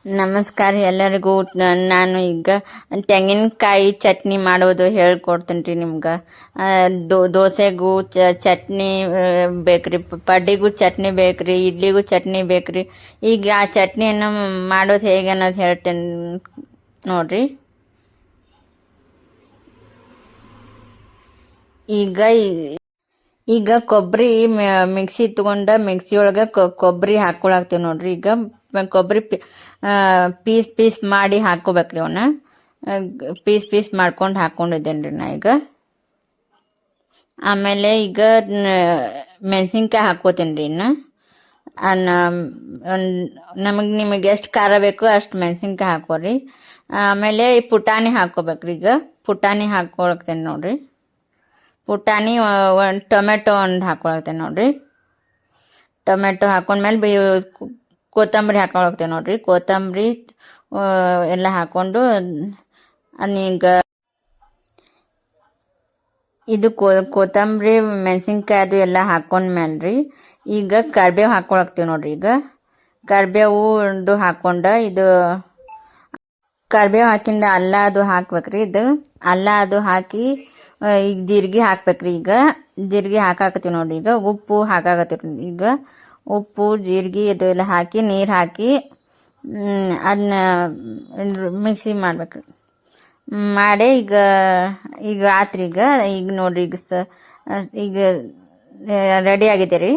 ನಮಸ್ಕಾರ ಎಲ್ಲರಿಗೂ. ನಾನು ಈಗ ತೆಂಗಿನಕಾಯಿ ಚಟ್ನಿ ಮಾಡೋದು ಹೇಳ್ಕೊಡ್ತೀನಿ ರೀ ನಿಮ್ಗೆ. ದೋಸೆಗೂ ಚಟ್ನಿ ಬೇಕ್ರಿ, ಪಡ್ಡಿಗೂ ಚಟ್ನಿ ಬೇಕ್ರಿ, ಇಡ್ಲಿಗೂ ಚಟ್ನಿ ಬೇಕ್ರಿ. ಈಗ ಆ ಚಟ್ನಿಯನ್ನು ಮಾಡೋದು ಹೇಗೆ ಅನ್ನೋದು ಹೇಳ್ತೇನೆ ನೋಡ್ರಿ. ಈಗ ಕೊಬ್ಬರಿ ಮಿಕ್ಸಿ ತಗೊಂಡ ಮಿಕ್ಸಿ ಒಳಗೆ ಕೊಬ್ಬರಿ ಹಾಕೊಳಾಕ್ತೀವಿ ನೋಡ್ರಿ. ಈಗ ಕೊಬ್ಬರಿ ಪೀಸ್ ಮಾಡಿ ಹಾಕೋಬೇಕ್ರಿ. ಅವನ್ನ ಪೀಸ್ ಮಾಡ್ಕೊಂಡು ಹಾಕೊಂಡಿದ್ದೇನೆ ರೀ ನಾ ಈಗ. ಆಮೇಲೆ ಈಗ ಮೆಣಸಿನ್ಕಾಯಿ ಹಾಕೋತೀನಿ ರೀ. ನಿಮಗೆ ಎಷ್ಟು ಖಾರ ಬೇಕೋ ಅಷ್ಟು ಮೆಣಸಿನ್ಕಾಯಿ ಹಾಕೋರಿ. ಆಮೇಲೆ ಪುಟಾಣಿ ಹಾಕೋಬೇಕ್ರಿ. ಈಗ ಪುಟಾಣಿ ಹಾಕೊಳಕ್ತೇನೆ ನೋಡ್ರಿ. ಪುಟಾಣಿ ಒಂದು ಟೊಮೆಟೊ ಒಂದು ಹಾಕೊಳಕ್ತೇನೆ ನೋಡ್ರಿ. ಟೊಮೆಟೊ ಹಾಕೊಂಡ್ಮೇಲೆ ಕೊತ್ತಂಬರಿ ಹಾಕೊಳಕ್ತೇವೆ ನೋಡ್ರಿ. ಕೊತ್ತಂಬರಿ ಎಲ್ಲ ಹಾಕೊಂಡು ಈಗ ಇದು ಕೊತ್ತಂಬರಿ ಮೆಣಸಿನ್ಕಾಯಿ ಅದು ಎಲ್ಲ ಹಾಕೊಂಡ್ಮೇಲೆ ಈಗ ಕರಿಬೇವು ಹಾಕೊಳಕ್ತೀವಿ ನೋಡ್ರಿ. ಈಗ ಕರಿಬೇವು ಹಾಕೊಂಡ ಇದು ಕರಿಬೇವು ಹಾಕಿಂದ ಅಲ್ಲ ಅದು ಹಾಕ್ಬೇಕ್ರಿ. ಇದು ಅಲ್ಲ ಅದು ಹಾಕಿ ಈಗ ಜೀರಿಗೆ ಹಾಕ್ಬೇಕ್ರಿ. ಈಗ ಜೀರಿಗೆ ಹಾಕಾಕತ್ತೀವಿ ನೋಡ್ರಿ. ಈಗ ಉಪ್ಪು ಹಾಕಾಕತ್ತೀವಿ. ಈಗ ಉಪ್ಪು ಜೀರಿಗೆ ಇದು ಎಲ್ಲ ಹಾಕಿ ನೀರು ಹಾಕಿ ಅದನ್ನ ಮಿಕ್ಸಿ ಮಾಡ್ಬೇಕ್ರಿ. ಮಾಡಿ ಈಗ ಆತ್ರಿ. ಈಗ ನೋಡ್ರಿ ಈಗ ರೆಡಿ ಆಗೈತೆ ರೀ.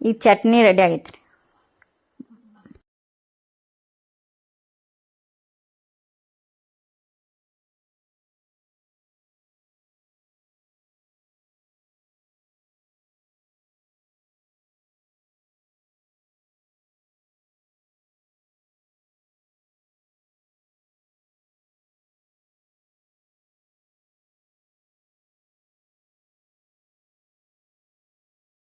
ಈಗ ಚಟ್ನಿ ರೆಡಿ ಆಗೈತೆ ರೀ.